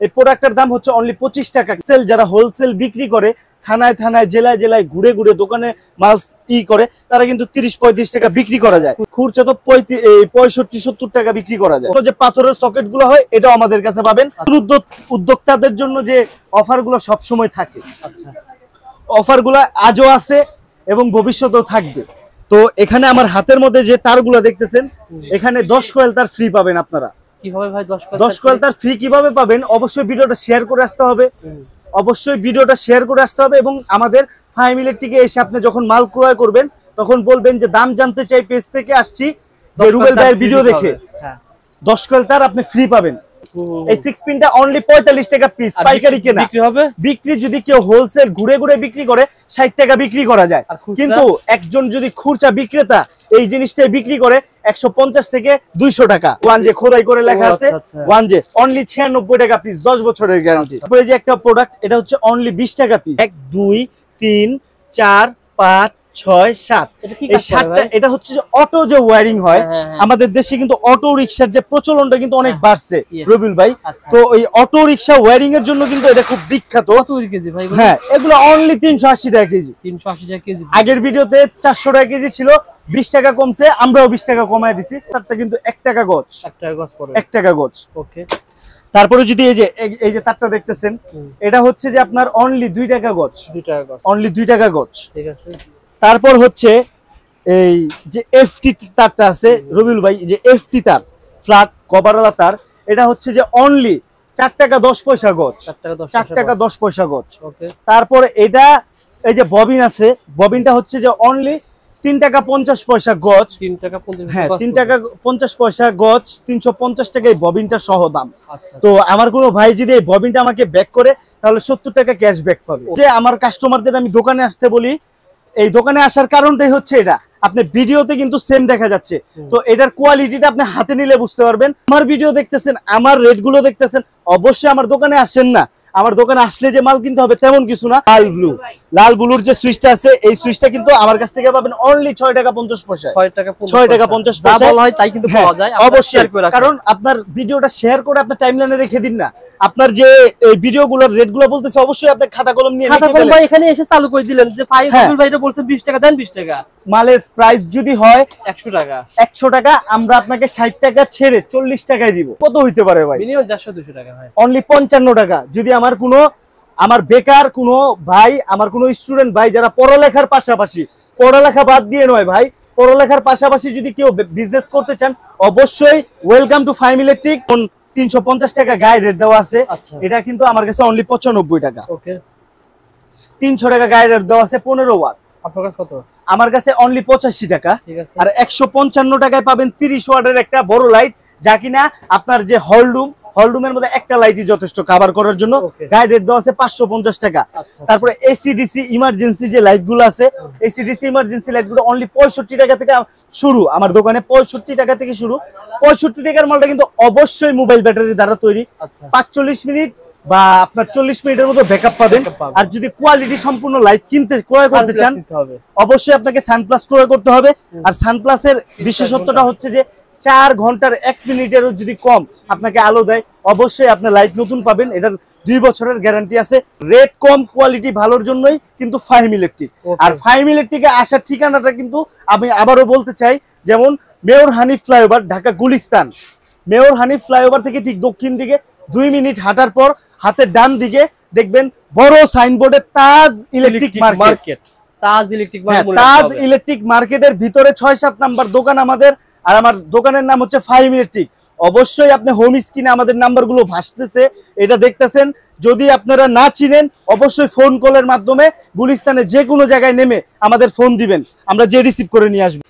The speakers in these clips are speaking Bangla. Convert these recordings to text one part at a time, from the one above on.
এই প্রোডাক্টের দাম হচ্ছে অনলি 25 টাকা। সেল যারা হোলসেল বিক্রি করে থানায় থানায় জেলায় জেলায় ঘুরে ঘুরে দোকানে মাল করে তারা কিন্তু 30-35 টাকা বিক্রি করা যায়। খুচরা তো 65-70 টাকা বিক্রি করা যায়। যে পাথরের সকেট গুলো হয় এটাও আমাদের কাছে পাবেন। উদ্যোক্তাদের জন্য যে অফার গুলো সবসময় থাকে, অফার গুলা আজও আছে এবং ভবিষ্যতেও থাকবে। তো এখানে আমার হাতের মধ্যে যে তারগুলো দেখতেছেন, এখানে 10 কয়েল তার ফ্রি পাবেন। আপনারা কিভাবে ভাই 10 কয়েল তার ফ্রি কিভাবে পাবেন? অবশ্যই ভিডিওটা শেয়ার করে আসতে হবে, অবশ্যই ভিডিওটা শেয়ার করে আসতে হবে এবং আমাদের ফাইম ইলেকট্রিকে এসে আপনি যখন মাল ক্রয় করবেন তখন বলবেন যে দাম জানতে চাই, পেজ থেকে আসছি, যে রুবেল ভাইয়ের ভিডিও দেখে 10 কয়েল তার আপনি ফ্রি পাবেন। এই 6 পিনটা অনলি 45 টাকা পিস, পাইকারি কেনা বিক্রি যদি কেউ হোলসেল ঘুরে ঘুরে বিক্রি করে 60 টাকা বিক্রি করা যায়, কিন্তু একজন যদি খুচরা বিক্রেতা এই জিনিসটাই বিক্রি করে 150 থেকে 200 টাকা। ওয়ান যে খোদাই করে লেখা আছে ওয়ান যে অনলি 96 টাকা পিস, 10 বছরের গ্যারান্টি। তারপরে যে একটা প্রোডাক্ট এটা হচ্ছে অনলি 20 টাকা পিস। 1 2 3 4 5 6 7 এই 7টা এটা হচ্ছে যে অটো যে ওয়্যারিং হয় আমাদের দেশে, কিন্তু অটো রিকশার যে প্রচলনটা কিন্তু অনেক বাড়ছে রবিউল ভাই। তো ওই অটো রিকশা ওয়্যারিং এর জন্য কিন্তু এটা খুব বিখ্যাত। হ্যাঁ, এগুলো অনলি 380 টাকা কেজি। 380 টাকা কেজি। আগের ভিডিওতে 400 টাকা কেজি ছিল, 20 টাকা কমছে, আমরাও 20 টাকা কমায় দিছি। তারটা কিন্তু 1 টাকা গজ, 1 টাকা গজ। ওকে। তারপরে যদি এই যে তারটা দেখতেছেন, এটা হচ্ছে যে আপনার অনলি 2 টাকা গজ, 2 টাকা গজ, অনলি 2 টাকা গজ। ঠিক আছে। তারপর হচ্ছে এই যে এফটি তারটা আছে রবিউল ভাই, যে এফটি তার ফ্ল্যাট কভারওয়ালা তার, এটা হচ্ছে যে অনলি 4 টাকা 10 পয়সা গজ, 4 টাকা 10 পয়সা গজ। তারপরে এটা এই যে ববিন আছে, ববিনটা হচ্ছে যে অনলি 3 টাকা 50 পয়সা গজ। 3 টাকা 50 পয়সা, হ্যাঁ 3 টাকা 50 পয়সা গজ, 350 টাকা এই ববিনটা সহ দাম। তো আমার কোনো ভাই যদি এই ববিনটা আমাকে ব্যাক করে তাহলে 70 টাকা ক্যাশ ব্যাক পাবে। যে আমার কাস্টমারদের আমি দোকানে আসতে বলি, এই দোকানে আসার কারণটাই হচ্ছে এটা, আপনি ভিডিওতে কিন্তু সেম দেখা যাচ্ছে, তো এটার কোয়ালিটিটা আপনি হাতে নিলে বুঝতে পারবেন। আমার ভিডিও দেখতেছেন, আমার রেট গুলো দেখতেছেন, অবশ্যই আমার দোকানে আসেন না। আমার দোকানে আসলে যে মাল কিনতে হবে তেমন কিছু না। লাল ব্লুর যে সুইচটা আছে এই সুইচটা কিন্তু আমার কাছ থেকে পাবেন অনলি 6 টাকা 50 পয়সা, 6 টাকা 50 পয়সা। যা বলা হয় তাই কিন্তু পাওয়া যায়, অবশ্যই। কারণ আপনার ভিডিওটা শেয়ার করে আপনি টাইমলাইনে রেখে দিন না। আপনার যে এই ভিডিওগুলোর রেটগুলো বলতেছে অবশ্যই আপনি খাতা কলম নিয়ে লিখে ফেলেন। ভাই এখানে এসে চালু করে দিলেন যে ভাই রবিউল ভাই এটা বলছেন 20 টাকা দেন, 20 টাকা। মালের প্রাইস যদি হয় 100 টাকা, 100 টাকা, আমরা আপনাকে 60 টাকা ছেড়ে 40 টাকায় দিব। কত হইতে পারে ভাই? মিনিমাম 150-200 টাকা ভাই। অনলি 55 টাকা। যদি আমার বেকার কোনো ভাই, আমার কোনো স্টুডেন্ট ভাই যারা পড়ালেখার পাশাপাশি, পড়ালেখা বাদ দিয়ে নয় ভাই, পড়ালেখার পাশাপাশি যদি কেউ বিজনেস করতে চান অবশ্যই ওয়েলকাম টু ফাইম ইলেকট্রিক। 350 টাকা গায়ে রেট দেওয়া আছে, এটা কিন্তু আমার কাছে অনলি 95 টাকা। ওকে। 300 টাকা গায়ে রেট দেওয়া আছে 15 ওয়াট। আপনার কাছে কত? আমার কাছে অনলি 85 টাকা। আর 155 টাকায় পাবেন 30 ওয়াটের একটা বড় লাইট, যা কিনা আপনার যে হলরুমের মধ্যে একটা লাইটই যথেষ্ট কভার করার জন্য। গায়ে রেট দেওয়া আছে 550 টাকা। তারপরে এসিডিসি ইমার্জেন্সি যে লাইটগুলো আছে, এসিডিসি ইমার্জেন্সি লাইটগুলো অনলি 65 টাকা থেকে শুরু। আমার দোকানে 65 টাকা থেকে শুরু। 65 টাকার মালটা কিন্তু অবশ্যই মোবাইল ব্যাটারি দ্বারা তৈরি। 45 মিনিট বা আপনার 40 মিনিটের মতো ব্যাকআপ পাবেন। আর যদি কোয়ালিটি সম্পূর্ণ লাইট ক্রয় করতে চান অবশ্যই আপনাকে সানপ্লাস ক্রয় করতে হবে। আর সানপ্লাসের বিশেষত্বটা হচ্ছে যে 4 ঘন্টার 1 মিনিটেরও যদি কম আপনাকে আলো দেয়, অবশ্যই আপনি লাইট নতুন পাবেন। এটার 2 বছরের গ্যারান্টি আছে। রেট কম, কোয়ালিটি ভালোর জন্যই কিন্তু ফাইম ইলেকট্রিক। আর ফাইম ইলেকট্রিকে আসার ঠিকানাটা কিন্তু আমি আবারও বলতে চাই, যেমন mayor Hanif flyover, Dhaka Gulistan. Mayor Hanif flyover থেকে ঠিক দক্ষিণ দিকে 2 মিনিট হাঁটার পর হাতের ডান দিকে দেখবেন বড় সাইনবোর্ডে তাজ ইলেকট্রিক মার্কেট। তাজ ইলেকট্রিক মার্কেটের ভিতরে 6-7 নাম্বার দোকান আমাদের। আর আমার দোকানের নাম হচ্ছে ফাইম ইলেকট্রিক। অবশ্যই আপনি হোম স্ক্রিনে আমাদের নাম্বারগুলো ভাসতেছে, এটা দেখতেছেন। যদি আপনারা না চিনেন অবশ্যই ফোন কলের মাধ্যমে গুলিস্তানে যে কোনো জায়গায় নেমে আমাদের ফোন দিবেন, আমরা যে রিসিভ করে নিয়ে আসবো।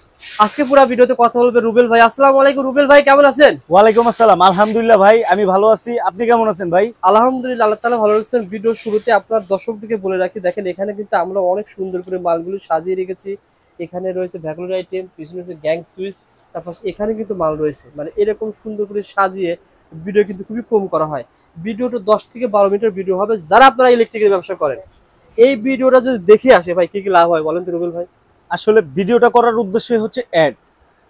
আজকে পুরো ভিডিওতে কথা বলবে রুবেল ভাই। আসসালামু আলাইকুম রুবেল ভাই, কেমন আছেন? ওয়ালাইকুম আসসালাম, আলহামদুলিল্লাহ ভাই আমি ভালো আছি। আপনি কেমন আছেন ভাই? আলহামদুলিল্লাহ, আল্লাহ তাআলা ভালো রাখছেন। ভিডিওর শুরুতে আপনার দর্শকদেরকে বলে রাখি, দেখেন এখানে কিন্তু আমরা অনেক সুন্দর করে মালগুলো সাজিয়ে রেখেছি। এখানে রয়েছে ভ্যাকুলার আইটেম, পিছনে রয়েছে গ্যাং সুইচ, তারপর এখানে কিন্তু মাল রয়েছে। মানে এরকম সুন্দর করে সাজিয়ে ভিডিও কিন্তু খুবই কম করা হয়। ভিডিওটা 10 থেকে 12 মিনিটের ভিডিও হবে। যারা আপনারা ইলেকট্রিকের ব্যবসা করেন এই ভিডিওটা যদি দেখে আসে ভাই কি কি লাভ হয় বলেন তো রুবেল ভাই? আসলে ভিডিওটা করার উদ্দেশ্যই হচ্ছে অ্যাড।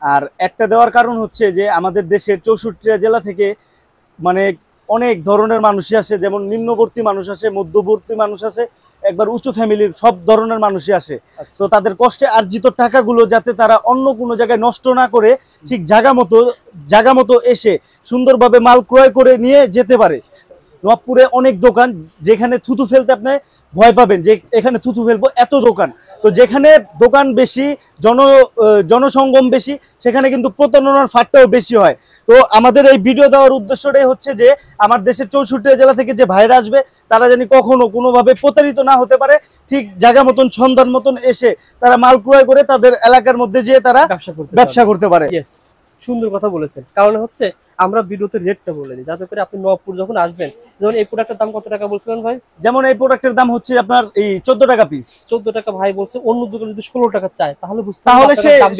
আর অ্যাডটা দেওয়ার কারণ হচ্ছে যে আমাদের দেশের 64টা জেলা থেকে মানে অনেক ধরনের মানুষই আসে, যেমন নিম্নবর্তী মানুষ আসে, মধ্যবর্তী মানুষ আসে, একবার উঁচু ফ্যামিলির সব ধরনের মানুষই আসে। তো তাদের কষ্টে অর্জিত টাকাগুলো যাতে তারা অন্য কোনো জায়গায় নষ্ট না করে ঠিক জায়গা মতো এসে সুন্দরভাবে মাল ক্রয় করে নিয়ে যেতে পারে। নবপুরে অনেক দোকান, যেখানে থুতু ফেলতে আপনি ভয় পাবেন যে এখানে থুতু ফেলবো, এত দোকান। তো যেখানে দোকান বেশি, জনসঙ্গম বেশি, সেখানে কিন্তু প্রতারণার ফাঁদটাও বেশি হয়। তো আমাদের এই ভিডিও দেওয়ার উদ্দেশ্যটাই হচ্ছে যে আমার দেশের 64 জেলা থেকে যে ভাইরা আসবে তারা জানি কখনো কোনোভাবে প্রতারিত না হতে পারে, ঠিক জায়গা মতন সন্ধান মতন এসে তারা মাল ক্রয় করে তাদের এলাকার মধ্যে যেয়ে তারা ব্যবসা করতে পারে। সুন্দর কথা বলেছেন, কারণ হচ্ছে আমরা ভিডিওতে রেটটা বলে দিই যাতে করে আপনি নবপুর যখন আসবেন। যেমন এই প্রোডাক্টের দাম কত টাকা বলছিলেন ভাই? যেমন এই প্রোডাক্টের দাম হচ্ছে আপনার এই 14 টাকা পিস। 14 টাকা ভাই বলছে, অন্য দোকানে যদি 16 টাকা চায় তাহলে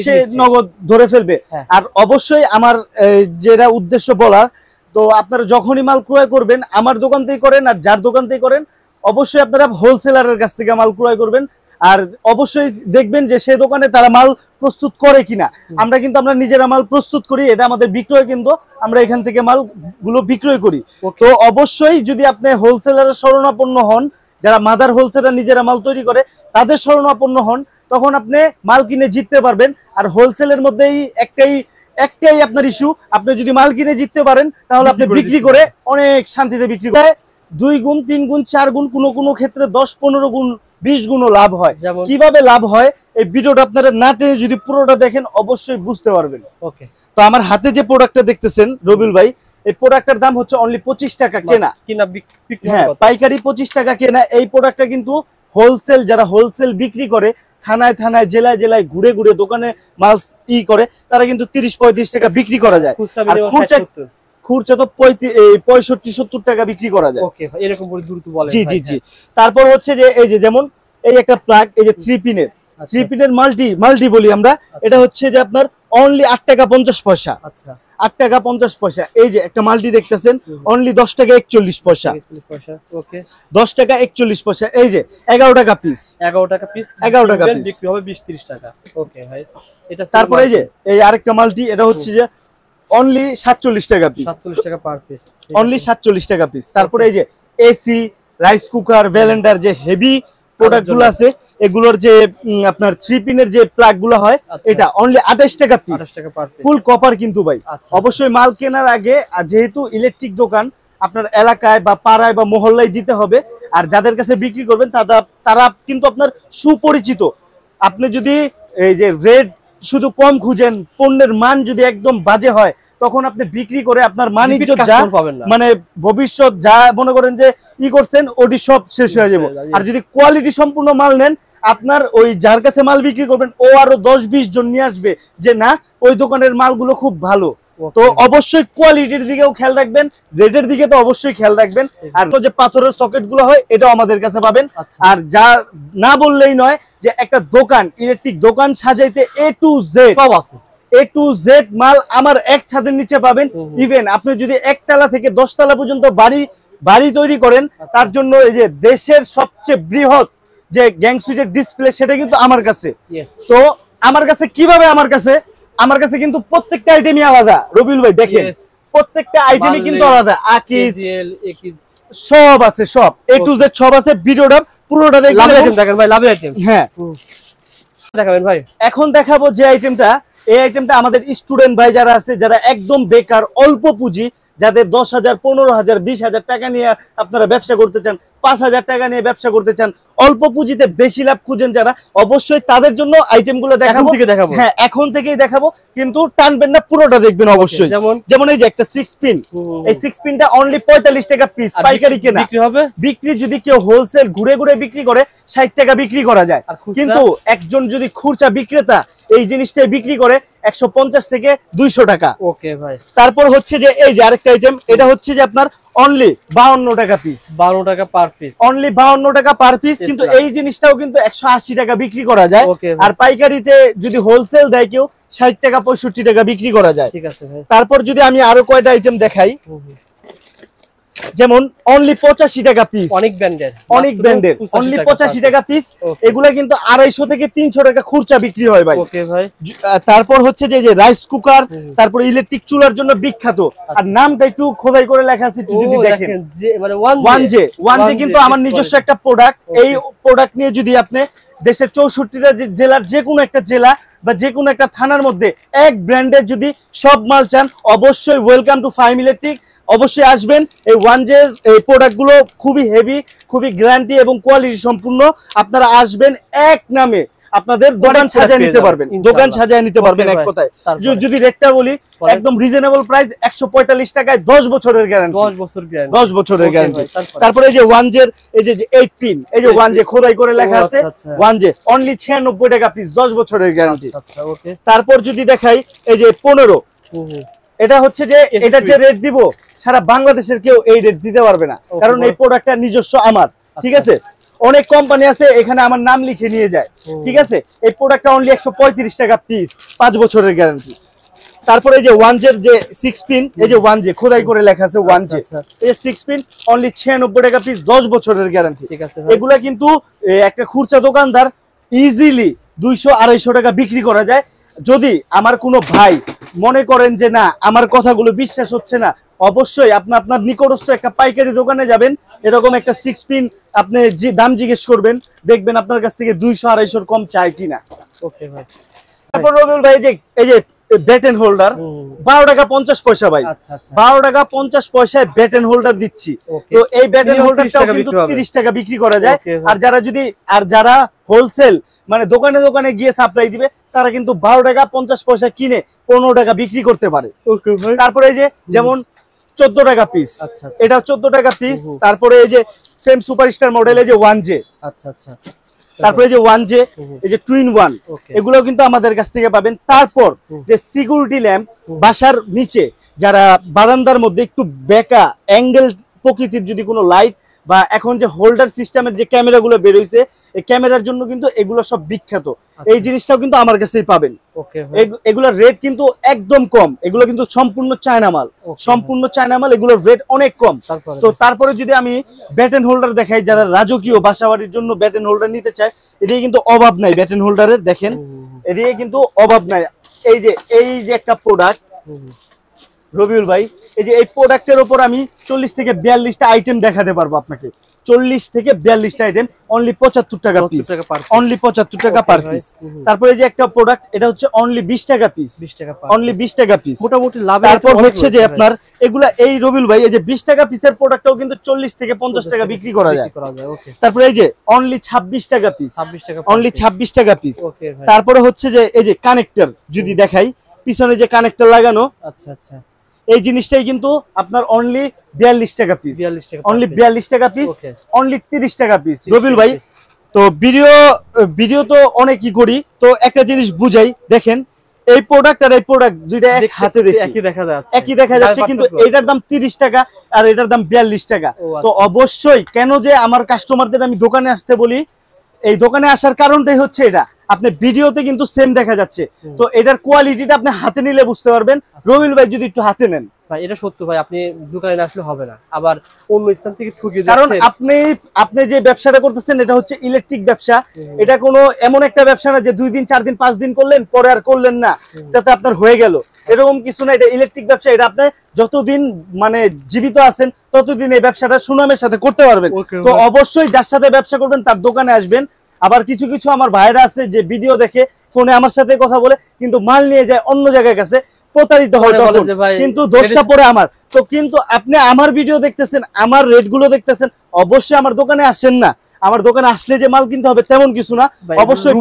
সে নগদ ধরে ফেলবে। আর অবশ্যই আমার যেটা উদ্দেশ্য বলার, তো আপনারা যখনই মাল ক্রয় করবেন আমার দোকান থেকে করেন আর যার দোকান থেকে করেন, অবশ্যই আপনারা হোলসেলারের কাছ থেকে মাল ক্রয় করবেন। আর অবশ্যই দেখবেন যে সে দোকানে তারা মাল প্রস্তুত করে কিনা। আমরা নিজেরা মাল প্রস্তুত করি, এটা আমাদের বিক্রয় কিন্তু আমরা এখান থেকে মালগুলো বিক্রয় করি। তো অবশ্যই যদি আপনি হোলসেলারের শরণাপন্ন হন, যারা মাদার হোলসেলার নিজেরা মাল তৈরি করে তাদের শরণাপন্ন হন, তখন আপনি মাল কিনে জিততে পারবেন। আর হোলসেলের মধ্যেই একটাই আপনার ইস্যু, আপনি যদি মাল কিনে জিততে পারেন তাহলে আপনি বিক্রি করে অনেক শান্তিতে বিক্রি করে 2 গুণ 3 গুণ 4 গুণ, কোনো ক্ষেত্রে 10-15 গুণ 20 গুণও লাভ হয়। কিভাবে লাভ হয় এই ভিডিওটা আপনারা না টেনে যদি পুরোটা দেখেন অবশ্যই বুঝতে পারবেন। ওকে, তো আমার হাতে যে প্রোডাক্টটা দেখতেছেন রবিউল ভাই, এই প্রোডাক্টের দাম হচ্ছে অনলি 25 টাকা কেনা। হ্যাঁ, পাইকারি 25 টাকা কেনা। এই প্রোডাক্টটা কিন্তু যারা হোলসেল বিক্রি করে থানায় জেলায় ঘুরে দোকানে মাল করে, তারা কিন্তু 30-35 টাকা বিক্রি করা যায়। আর খুচরা তো 65-70 টাকা বিক্রি করা যায়। ওকে, এরকম করে দ্রুত বলেন। জি। তারপর হচ্ছে যে এই যে যেমন এই একটা প্লাগ, এই যে 3 পিনের মাল্টি বলি আমরা, এটা হচ্ছে যে আপনার অনলি 8 টাকা 50 পয়সা। আচ্ছা, 8 টাকা 50 পয়সা। এই যে একটা মাল্টি দেখতেছেন অনলি 10 টাকা 41 পয়সা। ওকে, 10 টাকা 41 পয়সা। এই যে 11 টাকা পিস। 11 টাকা পিস বিক্রি হবে 20-30 টাকা। ওকে ভাই, এটা তারপরে এই আরেকটা মাল্টি, এটা হচ্ছে যে অনলি 47 টাকা পিস। 47 টাকা পার পিস, অনলি 47 টাকা পিস। তারপরে এই যে এসি, রাইস কুকার, ভেলেন্ডার, যে হেভি প্রোডাক্টগুলো আছে, এগুলোর যে আপনার 3 পিনের যে প্লাগগুলো হয়, এটা অনলি 28 টাকা পিস, ফুল কপার কিন্তু ভাই। অবশ্যই মাল কেনার আগে, আর যেহেতু ইলেকট্রিক দোকান আপনার এলাকায় বা পাড়ায় বা মহল্লায় দিতে হবে, আর যাদের কাছে বিক্রি করবেন তারা কিন্তু আপনার সুপরিচিত। আপনি যদি এই যে রেট শুধু কম খুঁজেন, পণ্যের মান যদি একদম বাজে হয়, তখন আপনি বিক্রি করে আপনার মানিজ্য যা মানে ভবিষ্যৎ যা মনে করেন যে করছেন ওটি সব শেষ হয়ে যাবে। আর যদি কোয়ালিটি সম্পূর্ণ মাল নেন, আপনার ওই যার কাছে মাল বিক্রি করবেন ও আরো 10-20 জন নিয়ে আসবে যে না ওই দোকানের মালগুলো খুব ভালো। তো অবশ্যই কোয়ালিটির দিকেও খেয়াল রাখবেন, রেটের দিকে তো অবশ্যই খেয়াল রাখবেন। আর যে পাথরের সকেট গুলো হয় এটাও আমাদের কাছে পাবেন। আর যা না বললেই নয় যে একটা দোকান, ইলেকট্রিক দোকান সাজাইতে A to Z সব আছে। A to Z মাল আমার এক ছাদের নিচে পাবেন। ইভেন আপনি যদি 1 তলা থেকে 10 তলা পর্যন্ত বাড়ি তৈরি করেন, তার জন্য এই যে দেশের সবচেয়ে বৃহৎ যে গ্যাং সুইচের ডিসপ্লে, সেটা কিন্তু আমার কাছে। তো আমার কাছে কিভাবে, আমার কাছে কিন্তু প্রত্যেকটা আইটেমই আলাদা রবিউল ভাই, দেখেন প্রত্যেকটা আইটেমই কিন্তু আলাদা। আকিজ সব আছে, সব A to Z সব আছে। ভিডিওটা পুরোটা দেখেন ভাই, লাভ আইটেম। হ্যাঁ, দেখাবেন ভাই। এখন দেখাবো যে আইটেমটা, এই আইটেমটা আমাদের স্টুডেন্ট ভাই যারা আছে, যারা একদম বেকার, অল্প পুঁজি, যাদের 10,000, 15,000, 20,000 টাকা নিয়ে আপনারা ব্যবসা করতে চান, 5,000 টাকা নিয়ে ব্যবসা করতে চান, অল্প পুঁজিতে বেশি লাভ খুঁজেন যারা, অবশ্যই তাদের জন্য আইটেমগুলো দেখাবো। হ্যাঁ, এখন থেকেই দেখাবো, কিন্তু টানবেন না, পুরোটা দেখবেন অবশ্যই। যেমন এই যে একটা 6 পিন, এই 6 পিনটা অনলি 45 টাকা পিস, পাইকারি কেনা। বিক্রি যদি কেউ হোলসেল ঘুরে বিক্রি করে 60 টাকা বিক্রি করা যায়, কিন্তু একজন যদি খুচরা বিক্রেতা এই জিনিসটাই বিক্রি করে 150 থেকে 200 টাকা। ওকে ভাই, তারপর হচ্ছে যে এই যে আরেকটা আইটেম, এটা হচ্ছে যে আপনার অনলি 52 টাকা পিস। 52 টাকা পার পিস, অনলি 52 টাকা পার পিস। কিন্তু এই জিনিসটাও কিন্তু 180 টাকা বিক্রি করা যায়। আর পাইকারিতে যদি হোলসেল দেয় কেউ 60 টাকা 65 টাকা বিক্রি করা যায়। ঠিক আছে ভাই। তারপর যদি আমি আরো কয়টা আইটেম দেখাই, যেমন অনলি 85 টাকা পিস, অনেক ব্র্যান্ডের, অনেক ব্র্যান্ডের অনলি 85 টাকা পিস। এগুলা কিন্তু 250 থেকে 300 টাকা খুচরা বিক্রি হয় ভাই। ওকে ভাই। তারপর হচ্ছে যে রাইস কুকার, তারপর ইলেকট্রিক চুলার জন্য বিখ্যাত। আর নামটা একটু খোদাই করে লেখা আছে, যদি দেখেন মানে 1J কিন্তু আমার নিজস্ব একটা প্রোডাক্ট। এই প্রোডাক্ট নিয়ে যদি আপনি দেশের 64টা জেলার যে কোনো একটা জেলা বা যে কোনো একটা থানার মধ্যে এক ব্র্যান্ডের যদি সব মাল চান, অবশ্যই ওয়েলকাম টু ফাইম ইলেকট্রিক, অবশ্যই আসবেন। এই 1J এই প্রোডাক্টগুলো খুবই হেভি, খুবই গ্যারান্টি এবং কোয়ালিটি সম্পূর্ণ। আপনারা আসবেন, এক নামে আপনাদের দোকান সাজায় নিতে পারবেন, দোকান সাজায় নিতে পারবেন এক কথায়। যদি রেটটা বলি, একদম রিজনেবল প্রাইস, 145 টাকায় 10 বছরের গ্যারান্টি, 10 বছরের গ্যারান্টি। তারপরে এই যে 1J এই যে 8 পিন, এই যে 1J খোদাই করে লেখা আছে 1J অনলি 96 টাকা পিস, 10 বছরের গ্যারান্টি। তারপর যদি দেখাই এই যে 15, এটা হচ্ছে যে এটা যে রেট দিব সারা বাংলাদেশের কেউ এই রেট দিতে পারবে না, কারণ এই প্রোডাক্টটা নিজস্ব আমার, ঠিক আছে। অনেক কোম্পানি আছে এখানে আমার নাম লিখে নিয়ে যায়, ঠিক আছে। এই প্রোডাক্টটা অনলি 135 টাকা পিস, 5 বছরের গ্যারান্টি। তারপরে এই যে 1J যে 6 পিন, এই যে 1J খোদাই করে লেখা আছে 1J, এই 6 পিন অনলি 96 টাকা পিস, 10 বছরের গ্যারান্টি। এগুলা কিন্তু একটা খুচরা দোকানদার ইজিলি 200-250 টাকা বিক্রি করা যায়। যদি আমার কোনো ভাই মনে করেন যে না আমার কথাগুলো বিশ্বাস হচ্ছে না, অবশ্যই আপনি আপনার নিকটস্থ একটা পাইকারি দোকানে যাবেন, এরকম একটা 6 পিন আপনি যে দাম জিজ্ঞেস করবেন, দেখবেন আপনার কাছ থেকে 200-250 কম চায় কিনা। ওকে ভাই। তারপর রবিউল ভাই এই যে ব্যাটেন হোল্ডার 12 টাকা 50 পয়সা ভাই, 12 টাকা 50 পয়সায় ব্যাটেন হোল্ডার দিচ্ছি। তো এই ব্যাটেন হোল্ডারটাও কিন্তু 30 টাকা বিক্রি করা যায়। আর যারা হোলসেল মানে দোকানে দোকানে গিয়ে সাপ্লাই দিবে, তারা কিন্তু 12 টাকা 50 পয়সা কিনে 15 টাকা বিক্রি করতে পারে। তারপরে এই যে যেমন 14 টাকা পিস, এটা 14 টাকা পিস। তারপরে এই যে সেম সুপারস্টার মডেল এই যে 1J, তারপরে যে 1J এই যে টুইন 1, এগুলো কিন্তু আমাদের কাছ থেকে পাবেন। তারপর যে সিকিউরিটি ল্যাম্প, বাসার নিচে যারা বারান্দার মধ্যে একটু বেঁকা অ্যাঙ্গেল প্রকৃতির যদি কোনো লাইট, বা এখন যে হোল্ডার সিস্টেমের যে ক্যামেরাগুলো বের হইছে, এই ক্যামেরার জন্য কিন্তু এগুলো সব বিখ্যাত। এই জিনিসটাও কিন্তু আমার কাছেই পাবেন। এগুলোর রেট কিন্তু একদম কম, এগুলো কিন্তু সম্পূর্ণ চায়না মাল, সম্পূর্ণ চায়না মাল, এগুলোর রেট অনেক কম। তো তারপরে যদি আমি ব্যাটেন হোল্ডার দেখাই, যারা রাজকীয় বাসাবাড়ির জন্য ব্যাটেন হোল্ডার নিতে চায়, এদিকে কিন্তু অভাব নাই ব্যাটেন হোল্ডারের, দেখেন এদিকে কিন্তু অভাব নাই। এই যে একটা প্রোডাক্ট রবিউল ভাই, এই যে এই প্রোডাক্টের উপর আমি 40 থেকে 42টা আইটেম দেখাতে পারবো আপনাকে, 40 থেকে 42টা আইটেম, অনলি 75 টাকা পিস, অনলি 75 টাকা পার পিস। তারপরে যে একটা প্রোডাক্ট, এটা হচ্ছে অনলি 20 টাকা পিস, অনলি 20 টাকা পিস, মোটামুটি লাভ। তারপর হচ্ছে যে আপনার এগুলা এই রবিউল ভাই এই যে 20 টাকা পিসের প্রোডাক্টটাও কিন্তু 40 থেকে 50 টাকা বিক্রি করা যায়। তারপরে এই যে অনলি 26 টাকা পিস, অনলি 26 টাকা পিস। তারপরে হচ্ছে যে এই যে কানেক্টর যদি দেখাই, পিছনে যে কানেক্টর লাগানো, আচ্ছা এই জিনিসটাই কিন্তু আপনার অনলি 42 টাকা পিস, অনলি 42 টাকা পিস, অনলি 30 টাকা পিস। রবিউল ভাই তো ভিডিও তো অনেকই করি, তো একটা জিনিস বুঝাই, দেখেন এই প্রোডাক্ট আর এই প্রোডাক্ট দুইটা এক হাতে দেখি একই দেখা যাচ্ছে, কিন্তু এটার দাম 30 টাকা আর এটার দাম 42 টাকা। তো অবশ্যই কেন যে আমার কাস্টমারদের আমি দোকানে আসতে বলি, এই দোকানে আসার কারণটাই হচ্ছে এটা, আপনি ভিডিওতে কিন্তু সেম দেখা যাচ্ছে, তো এটার কোয়ালিটিটা আপনি হাতে নিলে বুঝতে পারবেন। রবিউল ভাই যদি একটু হাতে নেন ভাই, এটা সত্য ভাই, আপনি দোকানে না আসলে হবে না, আবার অন্য স্থান থেকে ঠকিয়ে দিচ্ছেন। কারণ আপনি যে ব্যবসাটা করতেছেন এটা হচ্ছে ইলেকট্রিক ব্যবসা, এটা কোনো এমন একটা ব্যবসা না যে 2 দিন 4 দিন 5 দিন করলেন পরে আর করলেন না, যাতে আপনার হয়ে গেল, এরকম কিছু না। এটা ইলেকট্রিক ব্যবসা, এটা আপনি যতদিন মানে জীবিত আছেন ততদিন এই ব্যবসাটা সুনামের সাথে করতে পারবেন। তো অবশ্যই যার সাথে ব্যবসা করবেন তার দোকানে আসবেন। আবার কিছু কিছু আমার ভাইরা আছে যে ভিডিও দেখে ফোনে আমার সাথে কথা বলে, কিন্তু মাল নিয়ে যায় অন্য জায়গার কাছে, প্রতারিত হয় তখন, কিন্তু দোষটা পড়ে আমার। তো কিন্তু আপনি আমার ভিডিও দেখতেছেন, আমার রেট গুলো দেখতেছেন, অবশ্যই আমার দোকানে আসেন না। আমার দোকানে আসলে যে মাল কিনতে হবে তেমন কিছু না, অবশ্যই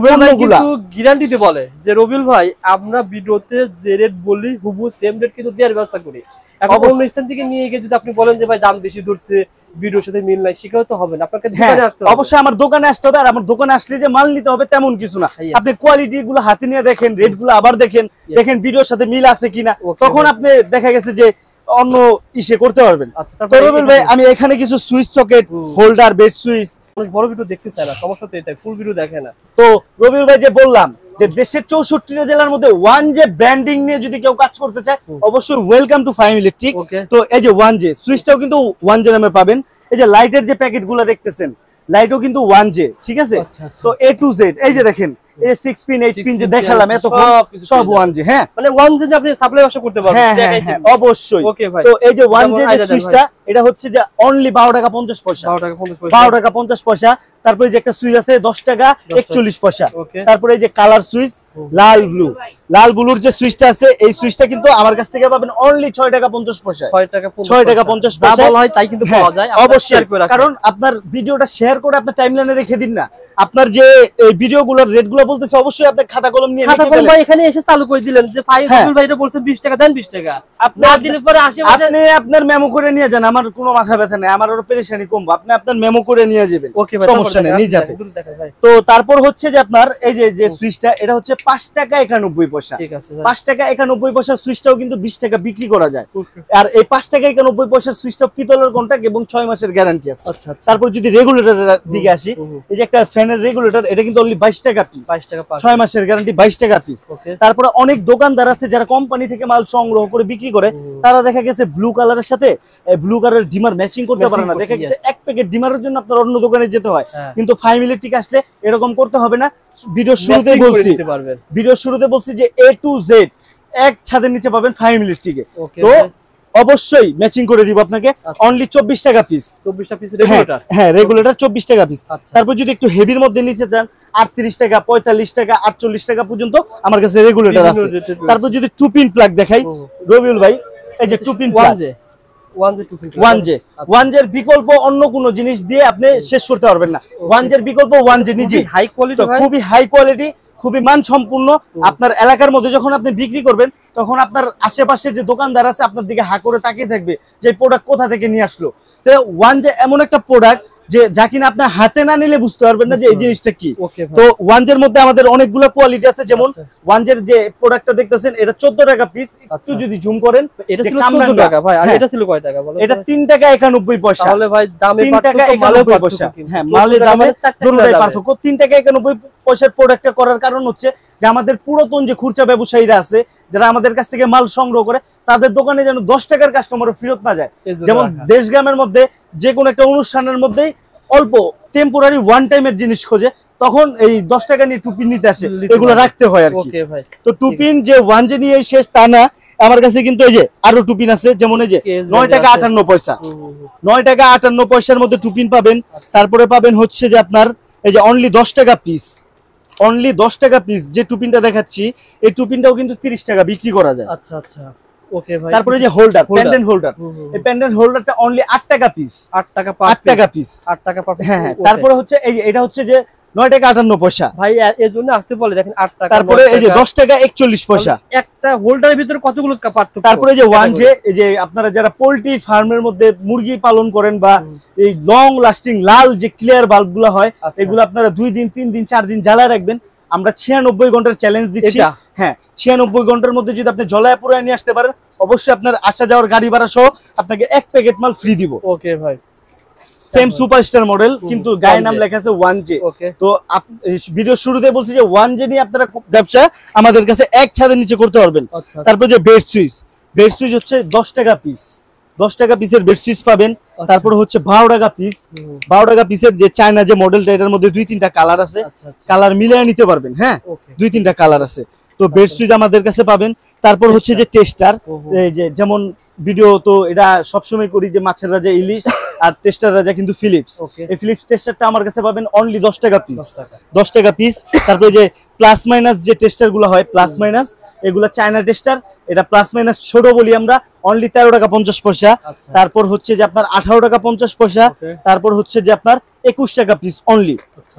গ্যারান্টিতে বলে যে রবিউল ভাই আমরা ভিডিওতে যে রেট বলি হুবহু সেম রেট কিন্তু দেওয়ার ব্যবস্থা করি। এখন অন্য স্থান থেকে নিয়ে গিয়ে যদি আপনি বলেন যে ভাই দাম বেশি ধরছে, ভিডিওর সাথে মিল নাই, সেটাও তো হবে না, আপনাকে দোকানে আসতে হবে। অবশ্যই আমার দোকানে আসতে হবে, আর আমার দোকানে আসলে যে মাল নিতে হবে তেমন কিছু না। আপনি কোয়ালিটি গুলো হাতে নিয়ে দেখেন, রেট গুলো আবার দেখেন ভিডিওর সাথে মিল আছে কিনা, তখন আপনি দেখা গেছে যে অন্য ইসে করতে পারবেন। তো রবিউল ভাই আমি এখানে কিছু switch socket, holder, bed switch, বড় ভিডিও দেখতে চায় না, সমস্যা তো এটাই, ফুল ভিডিও দেখে না। তো রবিউল ভাই যে বললাম যে দেশের 64টা জেলার মধ্যে ওয়ান জে ব্র্যান্ডিং নিয়ে যদি কেউ কাজ করতে চায় অবশ্যই ওয়েলকাম টু ফাইম ইলেকট্রিক। তো এই যে ওয়ান জে সুইচটাও কিন্তু ওয়ান জে নামে পাবেন। এই যে লাইটের যে প্যাকেট গুলো দেখতেছেন লাইটও কিন্তু ওয়ান জে, ঠিক আছে। তো এ টু জেড এই যে দেখেন এই 6 পিন 8 পিন যে দেখালাম এত সব ওয়ান জে। হ্যাঁ মানে ওয়ান জে আপনি সাপ্লাই ব্যবসা করতে পারবেন। হ্যাঁ অবশ্যই। ওকে ভাই, তো এই যে ওয়ান জে যে সুইচটা এটা হচ্ছে যে অনলি 12 টাকা 50 পয়সা, 12 টাকা 50 পয়সা। তারপরে যে একটা সুইচ আছে 10 টাকা 41 পয়সা। তারপরে এই যে কালার সুইচ লাল ব্লু, লাল ব্লুর যে সুইচটা আছে এই সুইচটা কিন্তু আমার কাছ থেকে পাবেন অনলি 6 টাকা 50 পয়সা, 6 টাকা 50 পয়সা। যা বলা হয় তাই কিন্তু পাওয়া যায়। অবশ্যই, কারণ আপনার ভিডিওটা শেয়ার করে আপনার টাইমলাইনে রেখে দিন না। আপনার যে এই ভিডিওগুলোর রেটগুলো বলতেছে অবশ্যই আপনি খাতা কলম নিয়ে খাতা কলম ভাই এখানে এসে চালু করে দিলেন যে ভাই ভাই এটা বলছেন 20 টাকা দেন 20 টাকা না দিলে পরে আশেপাশে আপনি আপনার মেমো করে নিয়ে যান, আমার কোনো মাথা ব্যথা নেই, আমার আরো পেরেশানি কমবো। আপনি আপনার মেমো করে নিয়ে যাবেন, সমস্যা নেই, নিয়ে যাতে। তো তারপর হচ্ছে যে আপনার এই যে সুইচটা এটা হচ্ছে 5 টাকা 91 পয়সা, ঠিক আছে। 5 টাকা 91 পয়সার সুইচটাও কিন্তু 20 টাকা বিক্রি করা যায়। আর এই 5 টাকা 91 পয়সার সুইচটা পিতলের কন্টাক্ট এবং 6 মাসের গ্যারান্টি আছে। তারপর যদি রেগুলেটরের দিকে আসি, এই যে একটা ফ্যানের রেগুলেটর এটা কিন্তু অনলি 22 টাকা পিস, 6 মাসের গ্যারান্টি 22 টাকা পিস। তারপরে অনেক দোকানদার আছে যারা কোম্পানি থেকে মাল সংগ্রহ করে বিক্রি করে, তারা দেখা গেছে ব্লু কালারের সাথে ব্লু কালারের ডিমার ম্যাচিং করতে পারে না। দেখা গেছে এক প্যাকেট ডিমারের জন্য আপনার অন্য দোকানে যেতে হয়, কিন্তু ফাইম ইলেকট্রিক আসলে এরকম করতে হবে না। ভিডিওর শুরুতে বলছি যে এ টু জেড এক ছাদের নিচে পাবেন ফাইম ইলেকট্রিকে। তো অবশ্যই ম্যাচিং করে দিব আপনাকে অনলি 24 টাকা পিস, 24 পিস রেগুলেটর। হ্যাঁ রেগুলেটর 24 টাকা পিস। তারপর যদি একটু হেভির মধ্যে নিতে চান 38 টাকা 45 টাকা 48 টাকা পর্যন্ত আমার কাছে রেগুলেটর আছে। তারপর যদি টু পিন প্লাগ দেখাই রবিউল ভাই, এই যে টু পিন প্লাগ ওয়ান জের বিকল্প অন্য কোন জিনিস দিয়ে আপনি শেষ করতে পারবেন না। ওয়ান জের বিকল্প ওয়ান জে নিজে হাই কোয়ালিটি, খুবই হাই কোয়ালিটি, খুবই মানসম্পন্ন। আপনার এলাকার মধ্যে যখন আপনি বিক্রি করবেন তখন আপনার আশেপাশের যে দোকানদার আছে আপনার দিকে হা করে তাকিয়ে থাকবে যে প্রোডাক্ট কোথা থেকে নিয়ে আসলো। তো ওয়ান জে এমন একটা প্রোডাক্ট যে যা কিনা আপনার হাতে না নিলে বুঝতে পারবেন না যে এই জিনিসটা কি। তো ওয়ান জের মধ্যে আমাদের অনেকগুলো কোয়ালিটি আছে, যেমন ওয়ান জের যে প্রোডাক্টটা দেখতেছেন এটা 14 টাকা পিস। একটু যদি জুম করেন এটা ছিল 14 টাকা ভাই, আর এটা ছিল কয় টাকা বলেন? এটা 3 টাকা 91 পয়সা। তাহলে ভাই দামে 3 টাকা 91 পয়সা। হ্যাঁ মালের দামে দুটোই পার্থক্য। 3 টাকা 91 পয়সার প্রোডাক্টটা করার কারণ হচ্ছে যে আমাদের পুরাতন যে খুচরা ব্যবসায়ীরা আছে যারা আমাদের কাছ থেকে মাল সংগ্রহ করে তাদের দোকানে যেন 10 টাকার কাস্টমারও ফেরত না যায়। যেমন দেশগ্রামের মধ্যে যে কোনো একটা অনুষ্ঠানের মধ্যেই অল্প টেম্পোরারি ওয়ান টাইমের জিনিস খোঁজে, তখন এই 10 টাকা নিয়ে টুপিন নিতে আসে, এগুলো রাখতে হয় আর কি। তো টুপিন যে ওয়ান জে নিয়ে শেষ তা না, আমার কাছে কিন্তু এই যে আরো টুপিন আছে, যেমন এই যে 9 টাকা 58 পয়সা, 9 টাকা 58 পয়সার মধ্যে টুপিন পাবেন। তারপরে পাবেন হচ্ছে যে আপনার এই যে অনলি 10 টাকা পিস, অনলি 10 টাকা পিস যে টুপিনটা দেখাচ্ছি এই টুপিনটাও কিন্তু 30 টাকা বিক্রি করা যায়। আচ্ছা আচ্ছা ওকে ভাই। তারপরে যে হোল্ডার, পেন্ডেন্ট হোল্ডার, এই পেন্ডেন্ট হোল্ডারটা অনলি 8 টাকা পিস, 8 টাকা পিস, 8 টাকা পার পিস। হ্যাঁ তারপরে হচ্ছে এই যে এটা হচ্ছে যে 9 টাকা 58 পয়সা ভাই, এর জন্য আসতে বলে দেখেন 8 টাকা। তারপরে এই যে 10 টাকা 41 পয়সা, একটা হোল্ডারের ভিতরে কতগুলো পার্থক্য। তারপরে যে ওয়ান জে, এই যে আপনারা যারা পোল্ট্রি ফার্মের মধ্যে মুরগি পালন করেন বা এই লং লাস্টিং লাল যে ক্লিয়ার বাল্বগুলো হয় এগুলো আপনারা 2 দিন 3 দিন 4 দিন জ্বালায় রাখবেন। আমরা 96 ঘন্টার চ্যালেঞ্জ দিচ্ছি। হ্যাঁ 96 ঘন্টার মধ্যে যদি আপনি জ্বলায় পুরায় নিয়ে আসতে পারেন অবশ্যই আপনার আসা যাওয়ার গাড়ি ভাড়া সহ আপনাকে 1 প্যাকেট মাল ফ্রি দিব। ওকে ভাই, সেম সুপারস্টার মডেল কিন্তু গায়ে নাম লেখা আছে 1J। তো ভিডিও শুরুতে বলছি যে 1J নিয়ে আপনারা ব্যবসা আমাদের কাছে এক ছাদের নিচে করতে পারবেন। তারপর যে বেড সুইচ, বেড সুইচ হচ্ছে 10 টাকা পিস, 10 টাকা পিসের বেড সুইচ পাবেন। তারপর হচ্ছে 12 টাকা পিস, 12 টাকা পিসের যে চায়না যে মডেলটা এটার মধ্যে 2-3টা কালার আছে, কালার মিলিয়ে নিতে পারবেন। হ্যাঁ 2-3টা কালার আছে। তো বেড সুইচ আমাদের কাছে পাবেন। তারপর হচ্ছে যে টেস্টার, এই যে যেমন ভিডিও তো এটা সবসময় করি যে মাছের রাজা ইলিশ আর টেস্টার রাজা কিন্তু ফিলিপস। এই ফিলিপস টেস্টারটা আমার কাছে পাবেন অনলি 10 টাকা পিস, 10 টাকা পিস। তারপরে যে প্লাস মাইনাস যে টেস্টার গুলো হয় প্লাস মাইনাস, এগুলা চায়না টেস্টার, এটা প্লাস মাইনাস ছোট বলি আমরা, অনলি 13 টাকা 50 পয়সা। তারপর হচ্ছে যে আপনার 18 টাকা 50 পয়সা। তারপর হচ্ছে যে আপনার 21 টাকা পিস অনলি।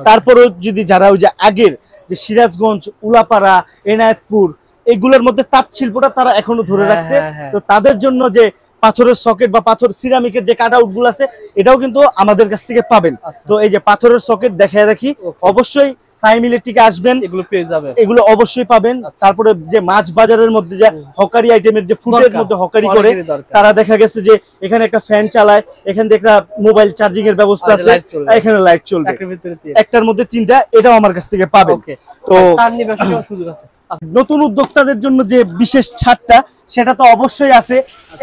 তারপরও যদি যারা ওই যে আগের যে সিরাজগঞ্জ, উলাপাড়া, এনায়েতপুর এগুলোর মধ্যে তাঁত শিল্পটা তারা এখনো ধরে রাখছে, তো তাদের জন্য যে পাথরের সকেট বা পাথর সিরামিকের যে কাট আউট গুলো আছে এটাও কিন্তু আমাদের কাছ থেকে পাবেন। তো এই যে পাথরের সকেট দেখায় রাখি, অবশ্যই ফাইভ ইলেকট্রিকে আসবেন, এগুলো পেয়ে যাবেন, এগুলো অবশ্যই পাবেন। তারপরে যে মাছ বাজারের মধ্যে যে হকারি আইটেমের যে ফুডের মধ্যে হকারি করে, তারা দেখা গেছে যে এখানে একটা ফ্যান চালায়, এখানে একটা মোবাইল চার্জিং এর ব্যবস্থা আছে, এখানে লাইট চলবে, একটার মধ্যে 3টা, এটাও আমার কাছ থেকে পাবেন। তো তার নিয়ে ব্যবসার সুযোগ আছে। নতুন উদ্যোক্তাদের জন্য যে বিশেষ ছাড়টা, সেটা তো অবশ্যই আছে।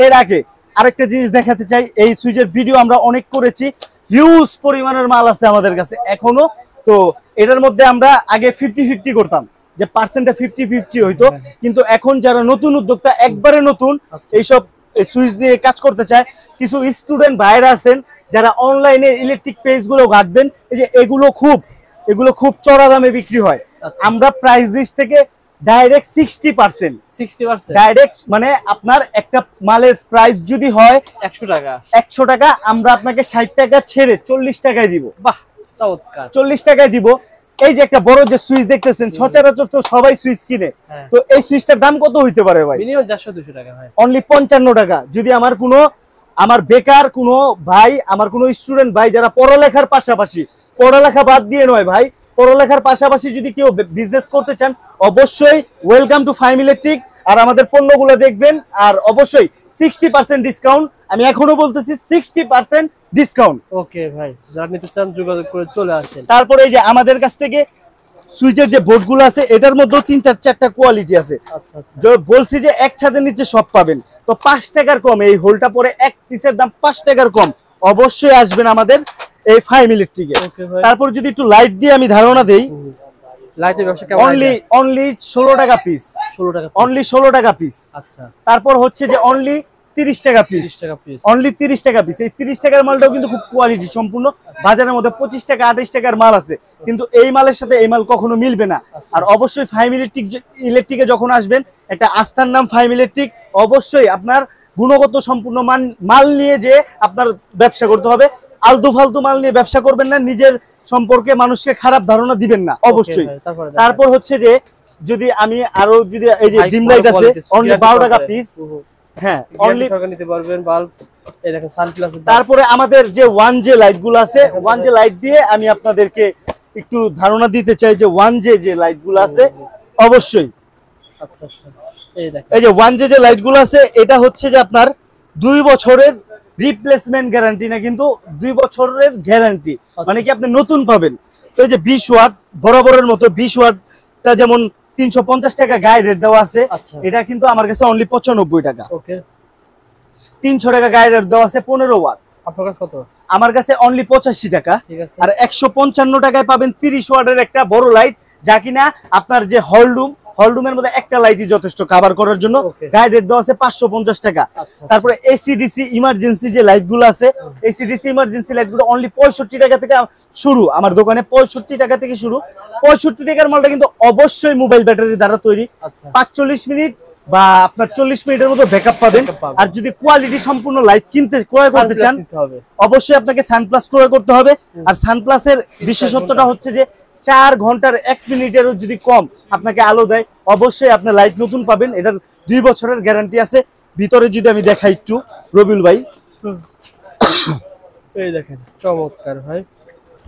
এর আগে আরেকটা জিনিস দেখাতে চাই, এই সুইচের ভিডিও আমরা অনেক করেছি, হিউজ পরিমাণের মাল আছে আমাদের কাছে এখনো। তো এটার মধ্যে আমরা আগে 50-50 করতাম, যে পার্সেন্টটা 50-50 হইতো, কিন্তু এখন যারা নতুন উদ্যোক্তা, একবারে নতুন এইসব সুইচ দিয়ে কাজ করতে চায়, কিছু স্টুডেন্ট ভাইরা আছেন যারা অনলাইনে ইলেকট্রিক পেজ গুলো ঘাটবেন, এই যে এগুলো খুব চড়া দামে বিক্রি হয়। আমরা প্রাইস লিস্ট থেকে ডাইরেক্ট 60% ডাইরেক্ট, মানে আপনার একটা মালের প্রাইস যদি হয় 100 টাকা, আমরা আপনাকে 60 টাকা ছেড়ে 40 টাকায় দিব। বাহ, চমৎকার, 40 টাকায় দিব। এই যে একটা বড় যে সুইচ দেখতেছেন, সচরাচর তো সবাই সুইচ কিনে, তো এই সুইচটার দাম কত হইতে পারে ভাই? মিনিমাম 150-200 টাকা ভাই, অনলি 55 টাকা। যদি আমার বেকার কোনো ভাই, আমার কোনো স্টুডেন্ট ভাই যারা পড়ালেখার পাশাপাশি, পড়ালেখা বাদ দিয়ে নয় ভাই, পড়ালেখার পাশাপাশি যদি কেউ বিজনেস করতে চান, অবশ্যই ওয়েলকাম টু ফাইম ইলেকট্রিক। আর আমাদের পণ্যগুলো দেখবেন, আর অবশ্যই 60% ডিসকাউন্ট, আমি এখনো বলতেছি 60% ডিসকাউন্ট। ওকে ভাই, যারা নিতে চান যোগাযোগ করে চলে আসেন। তারপরে এই যে আমাদের কাছ থেকে সুইচের যে বোর্ডগুলো আছে, এটার মধ্যেও 3-4টা কোয়ালিটি আছে। বলছি যে এক ছাদের নিচে সব পাবেন, তো 5 টাকার কম, এই হোলটা পরে এক পিসের দাম 5 টাকার কম। অবশ্যই আসবেন আমাদের এই ফাইম ইলেকট্রিকে। তারপর যদি একটু লাইট দিয়ে আমি ধারণা দেই, লাইটের ব্যবসা কেমন? অনলি 16 টাকা পিস, অনলি 16 টাকা পিস। আচ্ছা, তারপর হচ্ছে যে অনলি 30 টাকা পিস, অনলি 30 টাকা পিস। এই 30 টাকার মালটাও কিন্তু খুব কোয়ালিটি সম্পূর্ণ। বাজারের মধ্যে 25 টাকা 28 টাকার মাল আছে, কিন্তু এই মালের সাথে এই মাল কখনো মিলবে না। আর অবশ্যই ফাইম ইলেকট্রিকে যখন আসবেন, একটা আস্থার নাম ফাইম ইলেকট্রিক, অবশ্যই আপনার গুণগত সম্পূর্ণ মাল নিয়ে যে আপনার ব্যবসা করতে হবে। আলতু ফালতু মাল নিয়ে ব্যবসা করবেন না, নিজের সম্পর্কে মানুষকে খারাপ ধারণা দিবেন না অবশ্যই। তারপর হচ্ছে যে যদি আমি আরো যদি এই যে ডিম লাইট আছে, অনলি 12 টাকা পিস। হ্যাঁ, অনলি নিতে পারবেন বাল্ব। এই দেখেন সানপ্লাস। তারপরে আমাদের যে 1J লাইট গুলো আছে, 1J লাইট দিয়ে আমি আপনাদেরকে একটু ধারণা দিতে চাই যে 1J যে লাইট গুলো আছে, অবশ্যই আচ্ছা আচ্ছা, এই দেখেন এই যে 1J যে লাইট গুলো আছে, এটা হচ্ছে যে আপনার 2 বছরের রিপ্লেসমেন্ট গ্যারান্টি না, কিন্তু 2 বছরের গ্যারান্টি, মানে কি আপনি নতুন পাবেন। তো এই যে 20 ওয়াট বরাবরের মতো 20 ওয়াটটা যেমন 350 টাকা গায়ে রেট দেওয়া আছে, এটা কিন্তু আমার কাছে অনলি 95 টাকা। ওকে, 300 টাকা গায়ে রেট দেওয়া আছে 15 ওয়াট। আপনার কাছে কত? আমার কাছে অনলি 85 টাকা। আর 155 টাকায় পাবেন 30 ওয়াটের একটা বড় লাইট, যা কিনা আপনার যে হলরুমের মধ্যে একটা লাইটই যথেষ্ট কভার করার জন্য। গায়ে রেট দেওয়া আছে 550 টাকা। তারপরে এসিডিসি ইমার্জেন্সি যে লাইটগুলো আছে, এসিডিসি ইমার্জেন্সি লাইটগুলো অনলি 65 টাকা থেকে শুরু, আমার দোকানে 65 টাকা থেকে শুরু। 65 টাকার মালটা কিন্তু অবশ্যই মোবাইল ব্যাটারি দ্বারা তৈরি। 45 মিনিট বা আপনার 40 মিনিটের মতো ব্যাকআপ পাবেন। আর যদি কোয়ালিটি সম্পূর্ণ লাইট ক্রয় করতে চান, অবশ্যই আপনাকে সানপ্লাস ক্রয় করতে হবে। আর সানপ্লাসের বিশেষত্বটা হচ্ছে যে 4 ঘন্টার 1 মিনিটেরও যদি কম আপনাকে আলো দেয়, অবশ্যই আপনি লাইট নতুন পাবেন। এটার 2 বছরের গ্যারান্টি আছে। ভিতরে যদি আমি দেখাই একটু রবিউল ভাই, এই দেখেন চমৎকার ভাই,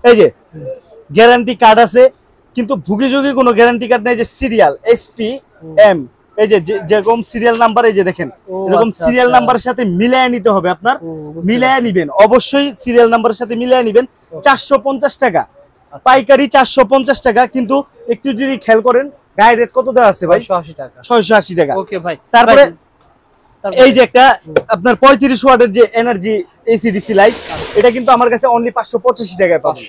এই যে গ্যারান্টি কার্ড আছে, কিন্তু ভুগিযোগী কোনো গ্যারান্টি কার্ড নেই। যে সিরিয়াল SPM, এই যে যেরকম সিরিয়াল নাম্বার, এই যে দেখেন এরকম সিরিয়াল নাম্বারের সাথে মিলায় নিতে হবে আপনার, মিলায় নিবেন, অবশ্যই সিরিয়াল নাম্বারের সাথে মিলায় নিবেন। 450 টাকা পাইকারি, 450 টাকা। কিন্তু একটু যদি খেয়াল করেন গায়ে রেট কত দেওয়া আছে ভাই? 680 টাকা। 680 টাকা। ওকে ভাই, তারপরে এই যে একটা আপনার 35 ওয়াটের যে এনার্জি এসিডিসি লাইট, এটা কিন্তু আমার কাছে অনলি 585 টাকায় পাবেন।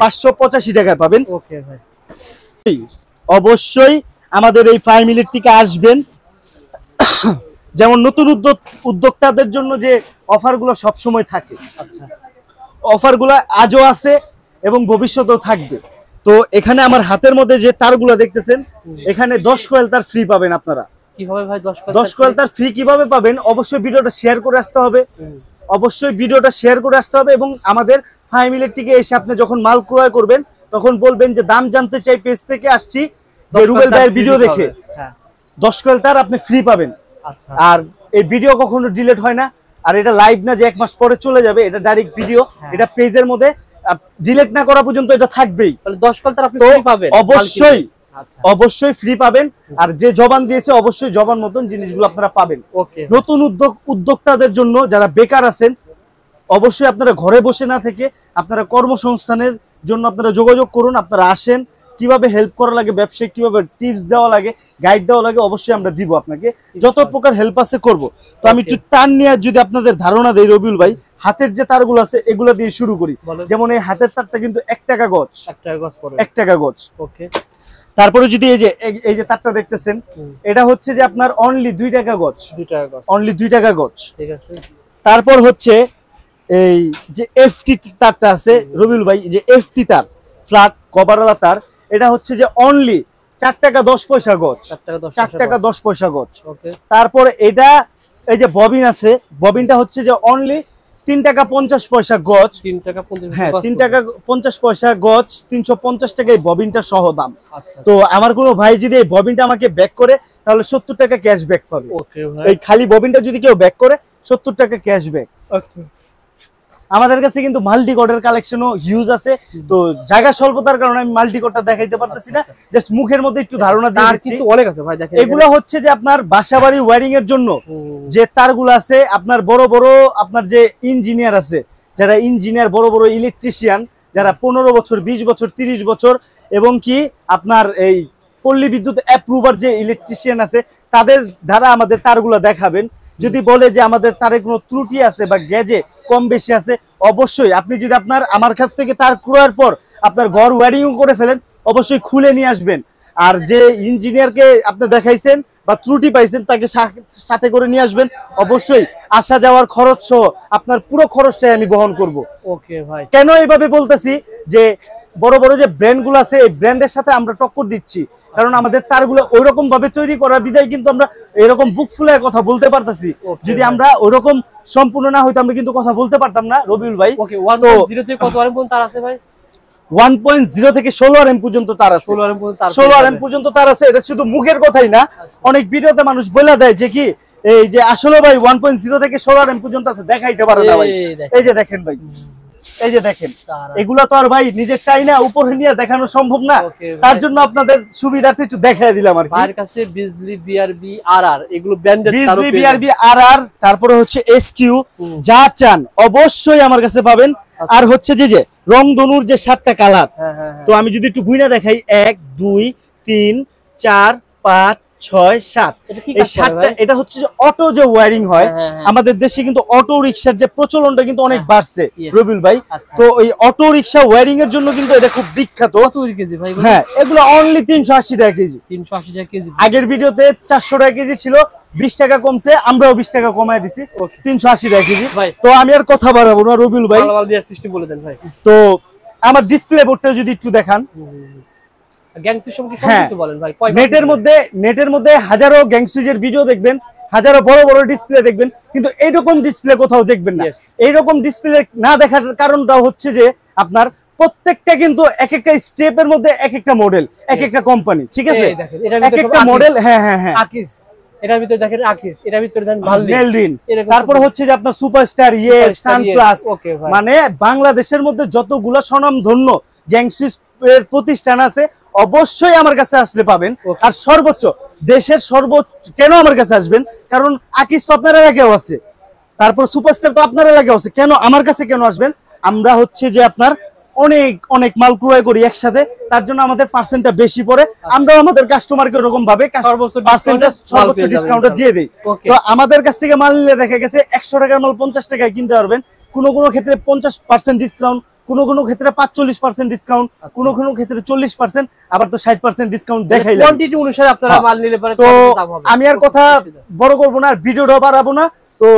585 টাকায় পাবেন। ওকে ভাই, অবশ্যই আমাদের এই ফাইম ইলেকট্রিকে আসবেন। যেমন নতুন উদ্যোক্তাদের জন্য যে অফারগুলো সব সময় থাকে, আচ্ছা, অফারগুলো আজও আছে এবং ভবিষ্যতেও থাকবে। তো এখানে আমার হাতের মধ্যে যে তারগুলো দেখতেছেন, এখানে 10 কয়েল তার ফ্রি পাবেন আপনারা। কিভাবে ভাই 10 কয়েল তার ফ্রি কিভাবে পাবেন? অবশ্যই ভিডিওটা শেয়ার করে আসতে হবে, অবশ্যই ভিডিওটা শেয়ার করে আসতে হবে। এবং আমাদের ফাইম ইলেকট্রিকে এসে আপনি যখন মাল ক্রয় করবেন, তখন বলবেন যে দাম জানতে চাই, পেজ থেকে আসছি, যে রুবেল ভাইয়ের ভিডিও দেখে 10 কয়েল তার আপনি ফ্রি পাবেন। আর এই ভিডিও কখনো ডিলিট হয় না, আর এটা লাইভ না যে 1 মাস পরে চলে যাবে, এটা ডাইরেক্ট ভিডিও। এটা পেজের মধ্যে ডিলিট না করা পর্যন্ত এটা থাকবেই। তাহলে 10 কল তার আপনি তো ফ্রি পাবেন অবশ্যই আচ্ছা অবশ্যই ফ্রি পাবেন। আর যে জবান দিয়েছে অবশ্যই জবান মতন জিনিসগুলো আপনারা পাবেন। ওকে নতুন উদ্যোক্তাদের জন্য যারা বেকার আছেন অবশ্যই আপনারা ঘরে বসে না থেকে আপনারা কর্মসংস্থানের জন্য আপনারা যোগাযোগ করুন। আপনারা আসেন, কিভাবে হেল্প করা লাগে, ব্যবসায় কিভাবে টিপস দেওয়া লাগে, গাইড দেওয়া লাগে, অবশ্যই আমরা দিব আপনাকে, যত প্রকার হেল্প আছে করব। তো আমি একটু তার নিয়ে যদি আপনাদের ধারণা দেই রবিউল ভাই, হাতের যে তারগুলো আছে এগুলো দিয়ে শুরু করি। যেমন এই হাতের তারটা কিন্তু 1 টাকা গজ, 1 টাকা গজ। ওকে তারপরে যদি এই যে তারটা দেখতেছেন এটা হচ্ছে যে আপনার অনলি 2 টাকা গজ, 2 টাকা গজ, অনলি 2 টাকা গজ। ঠিক আছে। তারপর হচ্ছে এই যে এফটি তারটা আছে রবিউল ভাই, যে এফটি তার ফ্ল্যাট কভারওয়ালা তার, এটা হচ্ছে যে অনলি 4 টাকা 10 পয়সা গজ, 4 টাকা 10 পয়সা গজ। তারপরে এটা এই যে ববিন আছে, ববিনটা হচ্ছে যে অনলি 3 টাকা 50 পয়সা গজ, 3 টাকা 50 হ্যাঁ 3 টাকা 50 পয়সা গজ, 350 টাকা এই ববিনটা সহ দাম। আচ্ছা তো আমার কোনো ভাই যদি এই ববিনটা আমাকে ব্যাক করে তাহলে 70 টাকা ক্যাশব্যাক পাবে। ওকে ভাই, এই খালি ববিনটা যদি কেউ ব্যাক করে 70 টাকা ক্যাশব্যাক। ওকে আমাদের কাছে কিন্তু মাল্টি কোডের কালেকশনও হিউজ আছে। তো জায়গা স্বল্পতার কারণে আমি মাল্টি কোডটা দেখাইতে পারতেছি না, জাস্ট মুখের মধ্যে একটু ধারণা দিয়ে দিচ্ছি। কিন্তু অনেক আছে ভাই, দেখেন এগুলো হচ্ছে যে আপনার বাসাবাড়ি ওয়্যারিং এর জন্য যে তারগুলো আছে, আপনার বড় বড় আপনার যে ইঞ্জিনিয়ার আছে, যারা ইঞ্জিনিয়ার, বড় বড় ইলেকট্রিশিয়ান, যারা 15 বছর 20 বছর 30 বছর এবং কি আপনার এই পল্লী বিদ্যুৎ অ্যাপ্রুভার যে ইলেকট্রিশিয়ান আছে, তাদের দ্বারা আমাদের তারগুলো দেখাবেন। যদি বলে যে আমাদের তারে কোনো ত্রুটি আছে বা গেজে কম বেশি আছে, অবশ্যই আপনি যদি আমার কাছ থেকে তার ক্রয়ের পর আপনার ঘর ওয়্যারিং করে ফেলেন, অবশ্যই খুলে নিয়ে আসবেন। আর যে ইঞ্জিনিয়ারকে আপনি দেখাইছেন বা ত্রুটি পাইছেন তাকে সাথে করে নিয়ে আসবেন। অবশ্যই আসা যাওয়ার খরচ সহ আপনার পুরো খরচটাই আমি বহন করব। ওকে ভাই, কেন এইভাবে বলতেছি যে বড় বড় যে ব্র্যান্ডগুলো আছে এই ব্র্যান্ডের সাথে আমরা টক্কর দিচ্ছি, কারণ আমাদের তারগুলো ওইরকম ভাবে তৈরি করা বিদায় কিন্তু আমরা এরকম বুক ফুলায় কথা বলতে পারতেছি। যদি আমরা ওইরকম সম্পূর্ণ না হইতো আমরা কিন্তু কথা বলতে পারতাম না রবিউল ভাই। ওকে 1.0 থেকে কত আরএম পর্যন্ত তার আছে ভাই? 1.0 থেকে 16 আরএম পর্যন্ত তার আছে, 16 আরএম পর্যন্ত তার, 16 আরএম পর্যন্ত তার আছে। এটা শুধু মুখের কথাই না, অনেক ভিডিওতে মানুষ বলে দেয় যে কি এই যে আসলে ভাই 1.0 থেকে 16 আরএম পর্যন্ত আছে, দেখাইতে পারে না ভাই। এই যে দেখেন ভাই, এই যে দেখেন, এগুলা তো আর ভাই নিজের চাই না উপরে নিয়ে দেখানো সম্ভব না, তার জন্য আপনাদের সুবিধার্থে একটু দেখাই দিলাম আর কি। ভাইয়ের কাছে বিজলি বিআরবি আরআর এগুলো ব্র্যান্ডেড, বিজলি বিআরবি আরআর, তারপরে হচ্ছে এসকিউ, যা চান অবশ্যই আমার কাছে পাবেন। আর হচ্ছে যে রংধনুর যে 7টা কালার, তো আমি যদি একটু গুইনা দেখাই 1 2 3 4 5 6 7, এই 7টা এটা হচ্ছে যে অটো যে ওয়্যারিং হয় আমাদের দেশে, কিন্তু অটো রিকশার যে প্রচলনটা কিন্তু অনেক বাড়ছে রবিউল ভাই। তো ওই অটো রিকশা ওয়্যারিং এর জন্য কিন্তু এটা খুব বিখ্যাত। কত কেজি ভাই? হ্যাঁ, এগুলো অনলি 380 টাকা কেজি। 380 টাকা কেজি। আগের ভিডিওতে 400 টাকা কেজি ছিল, 20 টাকা কমছে, আমরাও 20 টাকা কমায় দিছি, 380 টাকা কেজি। তো আমি আর কথা বাড়াবো না রবিউল ভাই, সিস্টেম বলে দেন ভাই। তো আমার ডিসপ্লে বোর্ডটা যদি একটু দেখান। গ্যাং সিস্টেম কি সম্পূর্ণ বলেন ভাই? নেটের মধ্যে হাজারো গ্যাং সুইচের ভিডিও দেখবেন, হাজারো বড় বড় ডিসপ্লে দেখবেন, কিন্তু এইরকম ডিসপ্লে কোথাও দেখবেন না। এইরকম ডিসপ্লে না দেখার কারণটা হচ্ছে যে আপনার প্রত্যেকটা কিন্তু এক একটা স্টেপের মধ্যে এক একটা মডেল, এক একটা কোম্পানি, ঠিক আছে, এক একটা মডেল। হ্যাঁ হ্যাঁ হ্যাঁ, আকিস এটার ভিতরে দেখেন, আকিস এটার ভিতরে দেন নেলরিন, তারপর হচ্ছে যে আপনার সুপারস্টার, ইয়েস, সানপ্লাস, মানে বাংলাদেশের মধ্যে যতগুলো স্বনামধন্য গ্যাং সুইচ এর প্রতিষ্ঠান আছে অবশ্যই আমার কাছে আসলে পাবেন। আর সর্বোচ্চ দেশের সর্বোচ্চ কেন আমার কাছে আসবেন, কারণ আকিস তো আপনার এলাকায় আছে, তারপর সুপারস্টার তো আপনার এলাকায় আছে, কেন আমার কাছে কেন আসবেন? আমরা হচ্ছে যে আপনার অনেক অনেক মাল ক্রয় করি একসাথে, তার জন্য আমাদের পার্সেন্টটা বেশি পড়ে, আমরা আমাদের কাস্টমারকে এরকম ভাবে সর্বোচ্চ ডিসকাউন্টটা দিয়ে দেই। তো আমাদের কাছ থেকে মাল নিলে দেখা গেছে 100 টাকার মাল 50 টাকায় কিনতে পারবেন, কোনো ক্ষেত্রে 50% ডিসকাউন্ট, কোনো ক্ষেত্রে 45% ডিসকাউন্ট, কোনো ক্ষেত্রে 40%, আবার তো 60% ডিসকাউন্ট দেখাইলাম কোয়ান্টিটি অনুসারে আপনারা মাল নিলে পরে। তো আমি আর কথা বড় করব না, আর ভিডিওটা বাড়াবো না। তো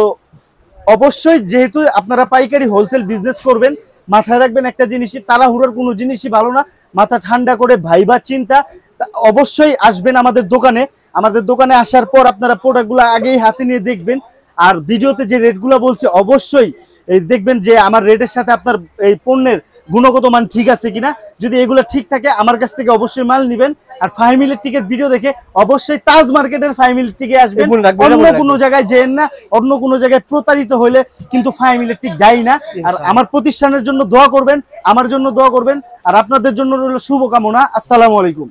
অবশ্যই যেহেতু আপনারা পাইকারি হোলসেল বিজনেস করবেন, মাথায় রাখবেন একটা জিনিসই, তাড়াহুড়োর কোনো জিনিসই ভালো না, মাথা ঠান্ডা করে ভাইবা চিন্তা অবশ্যই আসবেন আমাদের দোকানে। আমাদের দোকানে আসার পর আপনারা প্রোডাক্টগুলো আগেই হাতে নিয়ে দেখবেন, আর ভিডিওতে যে রেটগুলো বলছি অবশ্যই এই দেখবেন যে আমার রেটের সাথে আপনার এই পণ্যের গুণগত মান ঠিক আছে কিনা। যদি এগুলো ঠিক থাকে আমার কাছ থেকে অবশ্যই মাল নেবেন। আর 5 ইলেকট্রিকের ভিডিও দেখে অবশ্যই তাজ মার্কেটের 5 ইলেকট্রিকে আসবেন, অন্য কোনো জায়গায় যেন না। অন্য কোনো জায়গায় প্রতারিত হলে কিন্তু 5 ইলেকট্রিক দায়ী না। আর আমার প্রতিষ্ঠানের জন্য দোয়া করবেন, আমার জন্য দোয়া করবেন, আর আপনাদের জন্য রইল শুভকামনা। আসসালামু আলাইকুম।